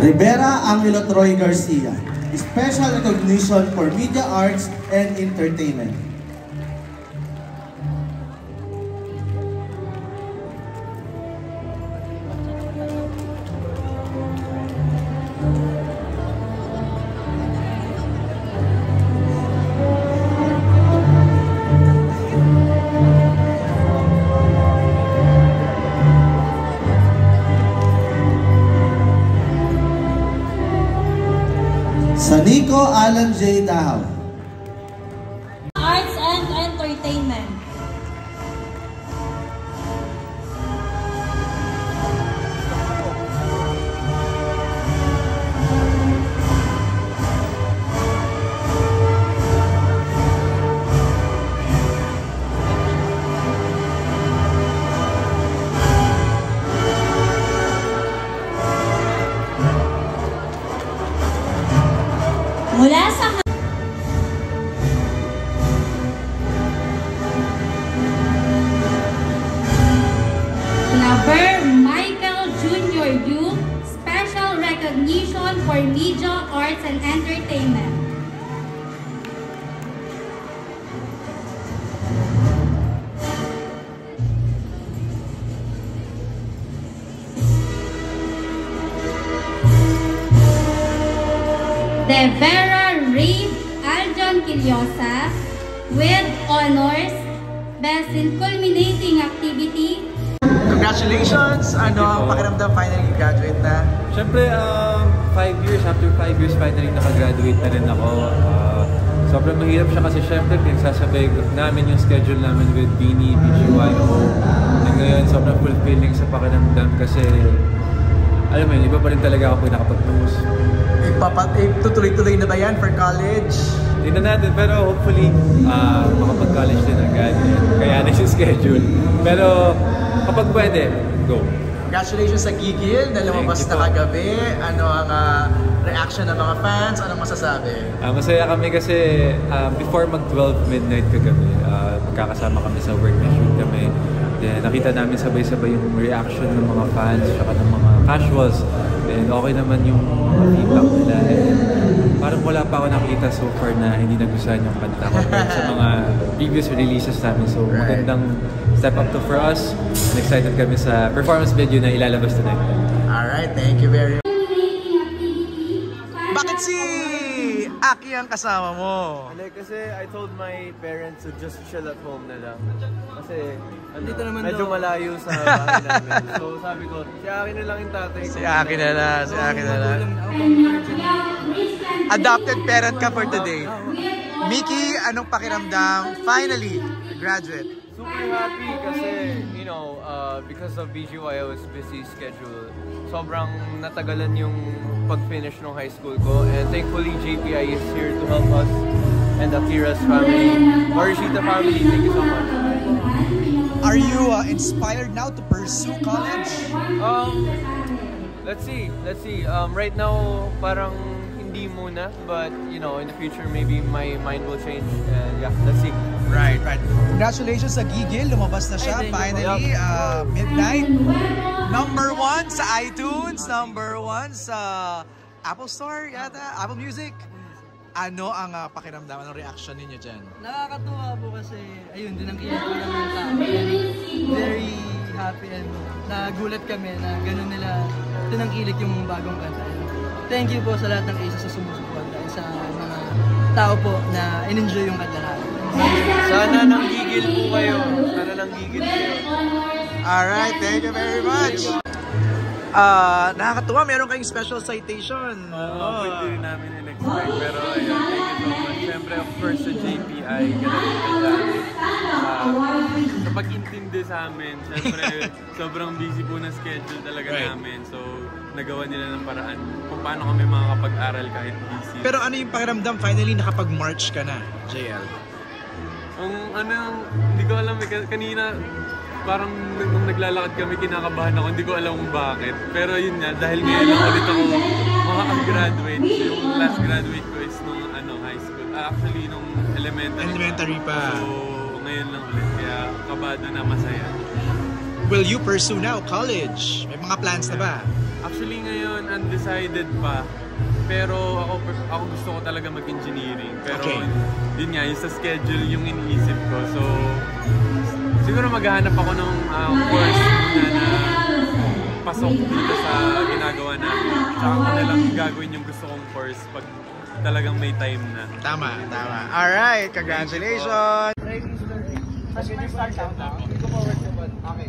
Rivera Angelo Troy Garcia, special recognition for media arts and entertainment. Sanico Alan J. Dahaw. Arts and Entertainment. Mula sa Claver Michael Jr. Duke, special recognition for media, arts, and entertainment. Devera Reed Aljon Quillosa with honors, best in culminating activity. Congratulations! Ano ang pakiramdam finally graduate na? Siyempre, 5 years, after 5 years finally nakagraduate na rin ako. Sobrang mahirap siya kasi siyempre pinagsasabay namin yung schedule namin with Beanie, BGYO. And ngayon, sobrang fulfilling sa pakiramdam kasi alam mo yun, iba pa rin talaga ako nakapag-post. Tutuloy-tuloy na ba yan for college? Tingnan natin, pero hopefully makapag-college din agad. Kaya na yung schedule. Pero kapag pwede, go. Congratulations sa Gigil na lumabas na kagabi. Ano ang reaction ng mga fans? Anong masasabi? Masaya kami kasi before mag-12 midnight kagabi, magkakasama kami sa work na shoot kami. Then, nakita namin sabay-sabay yung reaction ng mga fans at ng mga casuals. And okay naman yung feedback nila. And parang wala pa ako nakita so far na hindi nagustuhan yung kanta ko sa mga previous releases namin. So magandang step up to for us. And excited kami sa performance video na ilalabas tonight. Alright, thank you very much. Bakit si Aki ang kasama mo? Kasi I told my parents to just chill at home na lang. Kasi dito naman medyo malayo sa bahay namin. So sabi ko, si Aki na lang yung tatay ko. Si Aki na lang, si Aki na lang. Adopted parent ka for today. Mickey, anong pakiramdam? Finally, graduate. Super happy kasi, you know, because of BGYO's busy schedule, sobrang natagalan yung pag-finish ng high school ko. And thankfully, JPI is here to help us and Akira's family, Orishita family. Thank you so much. Are you inspired now to pursue college? Let's see. Right now, parang hindi muna, but you know, in the future, maybe my mind will change. And yeah, let's see. Right. Congratulations sa Gigil, lumabas na siya finally. Midnight, #1 sa iTunes, #1 sa Apple Store yata, Apple Music. Ano ang pakiramdam, anong reaction ninyo dyan? Nakakatuwa po kasi ayun din ang kinagawa ng tao. Very happy and nagulat kami na gano'n nila tinangkilik yung bagong kanta. Thank you po sa lahat ng isa sa sumusuporta sa mga tao po na in-enjoy yung kanta namin. Sana nang gigil po kayo. Alright, thank you very much. Nakakatuwa, meron kayong special citation. Pwede rin namin in-expect. Pero ayun, thank you so much. Siyempre, of course, sa JPI, ganun sa pag-intindi sa amin. Siyempre, sobrang busy po na schedule talaga namin. So, nagawa nila ng paraan kung paano kami makakapag-aral kahit busy. Pero ano yung pakiramdam? Finally, nakapag-march ka na, JL? Hindi ko alam. Kanina, parang nung naglalakad kami, kinakabahan ako. Hindi ko alam kung bakit. Pero yun nga, dahil ngayon lang ulit ako makaka-graduate. Yung last graduate ko is nung high school. Actually, nung elementary pa. So, ngayon lang ulit. Kaya kabado na, masaya. Will you pursue now college? May mga plans na ba? Actually ngayon, undecided pa. Pero ako gusto ko talaga mag-engineering. Pero yun nga, yung sa schedule yung iniisip ko. So, siguro maghahanap ako ng course na pasok dito sa ginagawa namin. Tsaka ko na lang gagawin yung gusto kong course pag talagang may time na. Tama. Alright, congratulations! Can you start countdown? Go forward ka ba? Okay.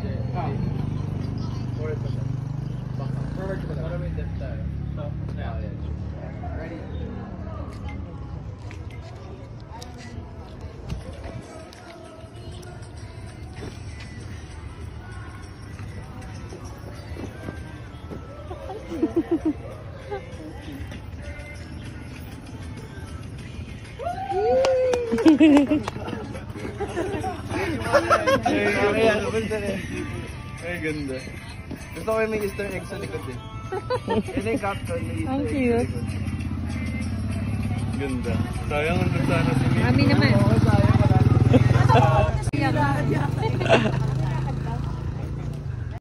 Forward pa siya. Forward ka ba? Para may depth tayo. Ready? Ay, ganda. Gusto ko yung may Easter egg sa likod eh. Yan yung caption, may Easter egg sa likod. Ganda. Sayang ang sana si Mimi. Kami naman.